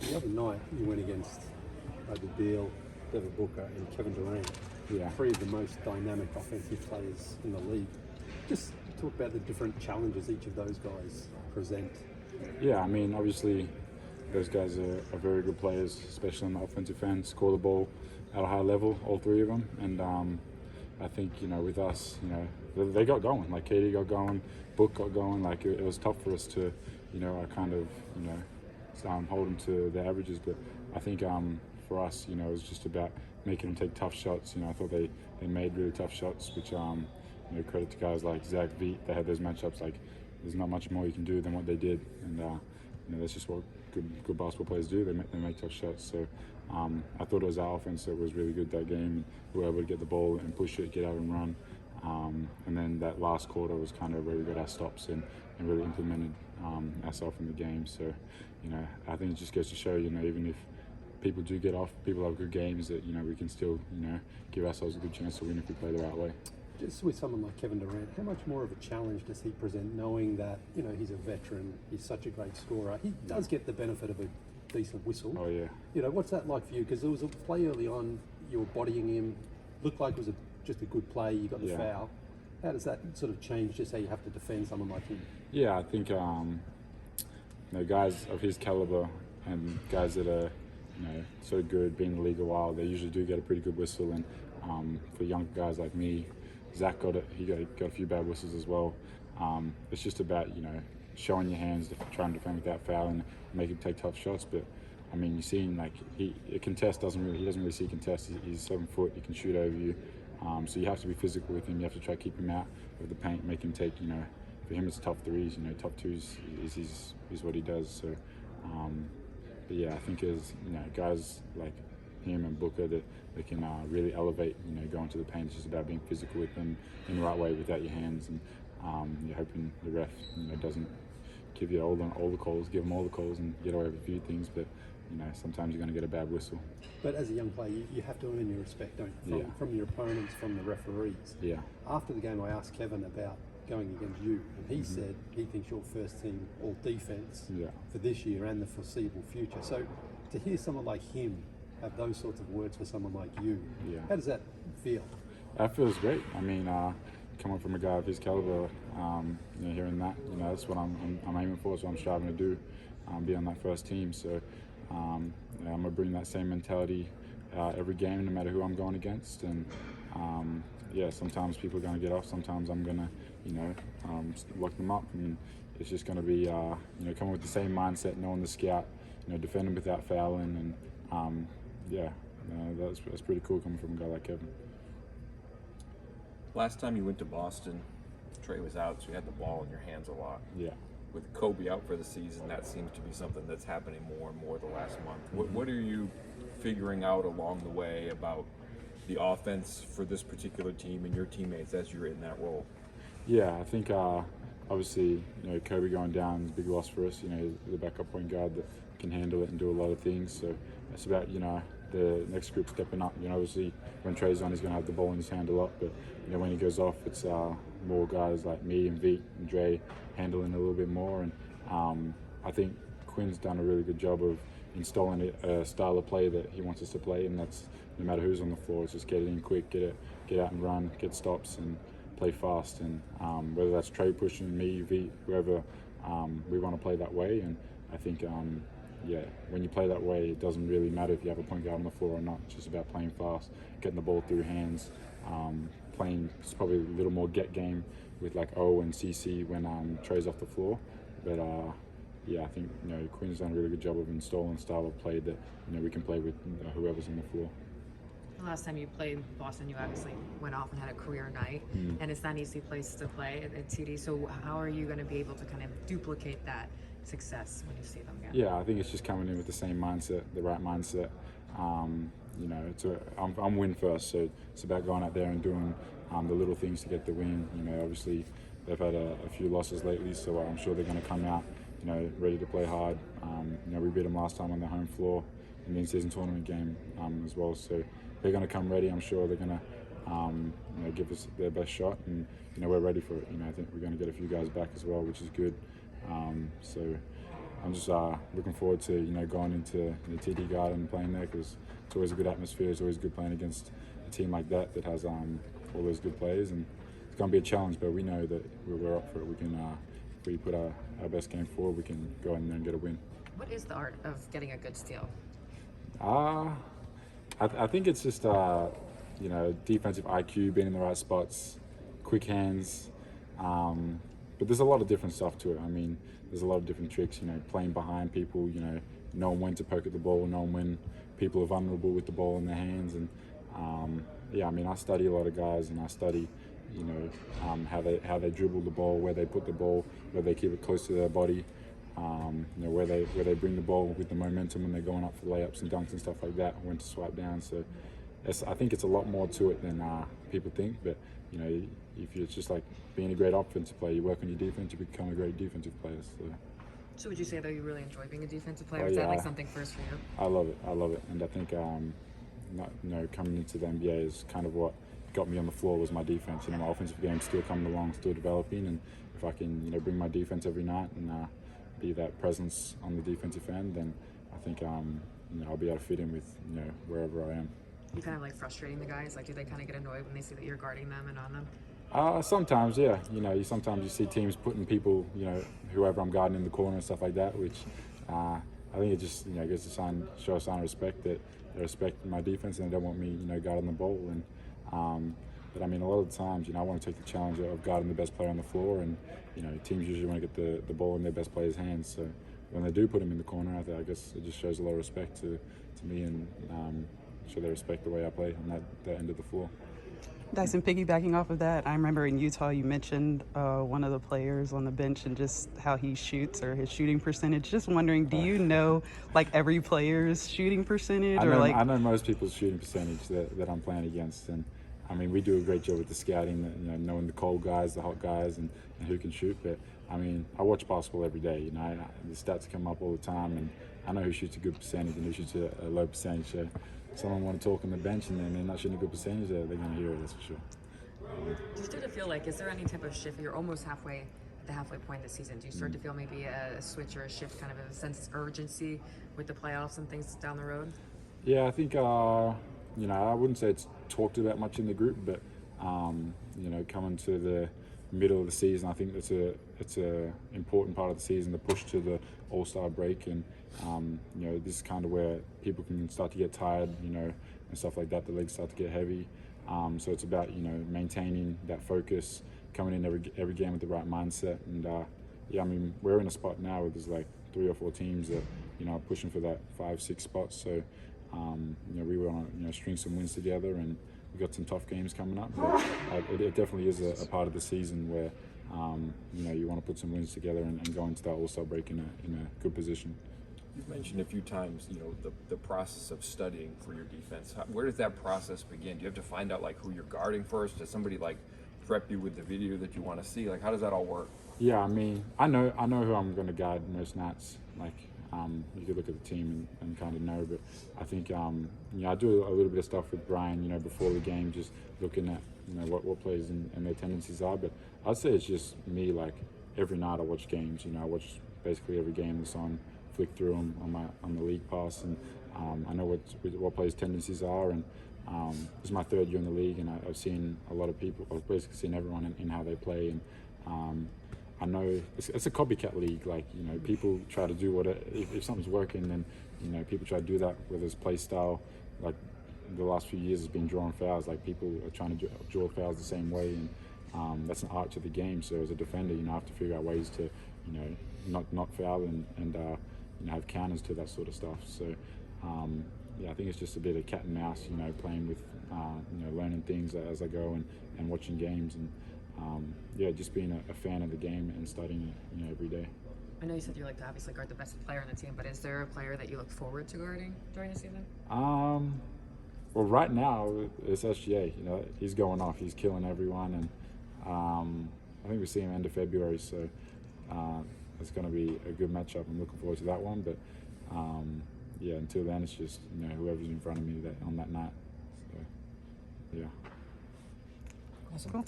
The other night you went against Bradley Beal, Devin Booker and Kevin Durant. Yeah. Three of the most dynamic offensive players in the league. Just talk about the different challenges each of those guys present. Yeah, I mean, obviously, those guys are very good players, especially on the offensive end. Score the ball at a high level, all three of them. And I think, with us, they got going. Like, KD got going, Book got going. Like, it was tough for us to, kind of, hold them to the averages. But I think for us, it was just about making them take tough shots. I thought they made really tough shots, which, credit to guys like Zach Veet. They had those matchups. Like, there's not much more you can do than what they did. And, that's just what good basketball players do. They make tough shots. So I thought it was our offense that was really good that game. We were able to get the ball and push it, get out and run. And then that last quarter was kind of where we got our stops and really implemented ourselves in the game. So, I think it just goes to show, even if people do get off, people have good games, that, we can still, give ourselves a good chance to win if we play the right way. Just with someone like Kevin Durant, how much more of a challenge does he present, knowing that, he's a veteran, he's such a great scorer? He does get the benefit of a decent whistle. Oh, yeah. What's that like for you? Because there was a play early on, you were bodying him, looked like it was just a good play, you got the foul. How does that sort of change just how you have to defend someone like him? Yeah, I think guys of his caliber and guys that are so good, being in the league a while, they usually do get a pretty good whistle. And for young guys like me, Zach got it. He got a few bad whistles as well. It's just about showing your hands, trying to defend without foul and make him take tough shots. But I mean, you've seen like he doesn't really see contest. He's 7 foot. He can shoot over you. So you have to be physical with him. You have to try to keep him out of the paint, make him take for him it's tough threes. Top twos is what he does. So but yeah, I think as guys like him and Booker that they can really elevate, going to the paint. It's just about being physical with them in the right way without your hands, and you're hoping the ref doesn't give you all the calls, give them all the calls and get away with a few things, but sometimes you're going to get a bad whistle. But as a young player, you have to earn your respect, don't you? From your opponents, from the referees. Yeah. After the game, I asked Kevin about going against you, and he said he thinks you're first team all defense for this year and the foreseeable future. So to hear someone like him have those sorts of words for someone like you, how does that feel? That feels great. I mean, coming from a guy of his caliber, hearing that, that's what I'm aiming for. That's what I'm striving to do, be on that first team. So I'm gonna bring that same mentality every game, no matter who I'm going against. And sometimes people are gonna get off. Sometimes I'm gonna, lock them up. And it's just gonna be, coming with the same mindset, knowing the scout, defending without fouling, and that's pretty cool coming from a guy like Kevin. Last time you went to Boston, Trey was out, so you had the ball in your hands a lot. Yeah. With Kobe out for the season, that seems to be something that's happening more and more the last month. What are you figuring out along the way about the offense for this particular team and your teammates as you're in that role? Yeah, I think obviously Kobe going down is a big loss for us. He's the backup point guard that can handle it and do a lot of things. So it's about the next group stepping up. Obviously when Trey's on, he's going to have the ball in his hand a lot, but when he goes off, it's more guys like me and Veet and Dre handling a little bit more. And I think Quinn's done a really good job of installing a style of play that he wants us to play, and that's no matter who's on the floor, it's just get it in quick, get out and run, get stops and play fast. And whether that's Trey pushing me, Veet, whoever, we want to play that way. And I think when you play that way, it doesn't really matter if you have a point guard on the floor or not. It's just about playing fast, getting the ball through hands, playing just probably a little more get game with like O and CC when Trey's off the floor. But I think Quinn's done a really good job of installing style of play that we can play with whoever's on the floor. The last time you played Boston, you obviously went off and had a career night, and it's not an easy place to play at TD. So how are you going to be able to kind of duplicate that success when you see them again? Yeah, I think it's just coming in with the same mindset, the right mindset. I'm win first, so it's about going out there and doing the little things to get the win. Obviously they've had a few losses lately, so I'm sure they're going to come out, ready to play hard. We beat them last time on their home floor in the in-season tournament game as well, so they're going to come ready. I'm sure they're going to give us their best shot, and we're ready for it. I think we're going to get a few guys back as well, which is good. So I'm just looking forward to going into the TD Garden and playing there, because it's always a good atmosphere. It's always good playing against a team like that has all those good players, and it's going to be a challenge. But we know that we're up for it. We can, if we put our best game forward, we can go in there and get a win. What is the art of getting a good steal? I think it's just defensive IQ, being in the right spots, quick hands. But there's a lot of different stuff to it. I mean, there's a lot of different tricks. Playing behind people. Knowing when to poke at the ball, knowing when people are vulnerable with the ball in their hands, and I study a lot of guys, and I study, how they dribble the ball, where they put the ball, where they keep it close to their body, where they bring the ball with the momentum when they're going up for layups and dunks and stuff like that, when to swipe down. So I think it's a lot more to it than people think. But if you're just like being a great offensive player, you work on your defense, you become a great defensive player. So would you say that you really enjoy being a defensive player? Oh, Is that yeah, like something first for you? I love it, and I think coming into the NBA is kind of what got me on the floor, was my defense. My offensive game's still coming along, still developing, and if I can bring my defense every night and be that presence on the defensive end, then I think I'll be able to fit in with wherever I am. You kind of like frustrating the guys? Like, do they kind of get annoyed when they see that you're guarding them and on them? Sometimes, yeah. Sometimes you see teams putting people, whoever I'm guarding in the corner and stuff like that, which I think it just, gets to show a sign of respect, that they respect my defense and they don't want me, guarding the ball. And but I mean, a lot of the times, I want to take the challenge of guarding the best player on the floor, and teams usually want to get the ball in their best player's hands. So when they do put him in the corner, I guess it just shows a lot of respect to me, and show they respect the way I play on that end of the floor. Dyson, piggybacking off of that, I remember in Utah you mentioned one of the players on the bench and just how he shoots, or his shooting percentage. Just wondering, do you know like every player's shooting percentage? I know most people's shooting percentage that I'm playing against, and I mean, we do a great job with the scouting, knowing the cold guys, the hot guys, and who can shoot. But I mean, I watch basketball every day. The stats come up all the time, and I know who shoots a good percentage and who shoots a low percentage. So someone want to talk on the bench and then they're not shooting a good percentage, they're going to hear it, that's for sure. Do you start to feel like, is there any type of shift? You're almost halfway, the halfway point of the season. Do you start to feel maybe a switch or a shift, kind of a sense of urgency with the playoffs and things down the road? Yeah, I think, I wouldn't say it's talked about much in the group, but, coming to the middle of the season, I think it's a important part of the season, the push to the All-Star break, and this is kind of where people can start to get tired, and stuff like that. The legs start to get heavy, so it's about maintaining that focus, coming in every game with the right mindset, and I mean, we're in a spot now where there's like 3 or 4 teams that are pushing for that 5-6 spots. So we want to string some wins together, and we've got some tough games coming up. But it definitely is a part of the season where you want to put some wins together and go into that All-Star break in a good position. You've mentioned a few times, the process of studying for your defense. Where does that process begin? Do you have to find out like who you're guarding first? Does somebody like prep you with the video that you want to see? Like, how does that all work? Yeah, I mean, I know who I'm going to guard most nights. Like, you could look at the team and kind of know, but I think I do a little bit of stuff with Brian, before the game, just looking at what players and their tendencies are. But I'd say it's just me. Like, every night I watch games. I watch basically every game that's on. Flick through them on the league pass, and I know what players' tendencies are, and this is my 3rd year in the league, and I've seen a lot of people. I've basically seen everyone in how they play, and I know it's a copycat league. Like, people try to do if something's working, then people try to do that, whether it's play style. Like, the last few years has been drawing fouls. Like, people are trying to draw fouls the same way, and that's an art to the game. So as a defender, I have to figure out ways to not foul and have counters to that sort of stuff. So I think it's just a bit of cat and mouse, playing with learning things as I go and watching games, and just being a fan of the game and studying it every day. I know you said you like to obviously guard the best player on the team, but is there a player that you look forward to guarding during the season? Well, right now it's SGA. He's going off. He's killing everyone, and I think we see him end of February. So it's going to be a good matchup. I'm looking forward to that one. But until then, it's just whoever's in front of me on that night. So yeah. Awesome. Cool.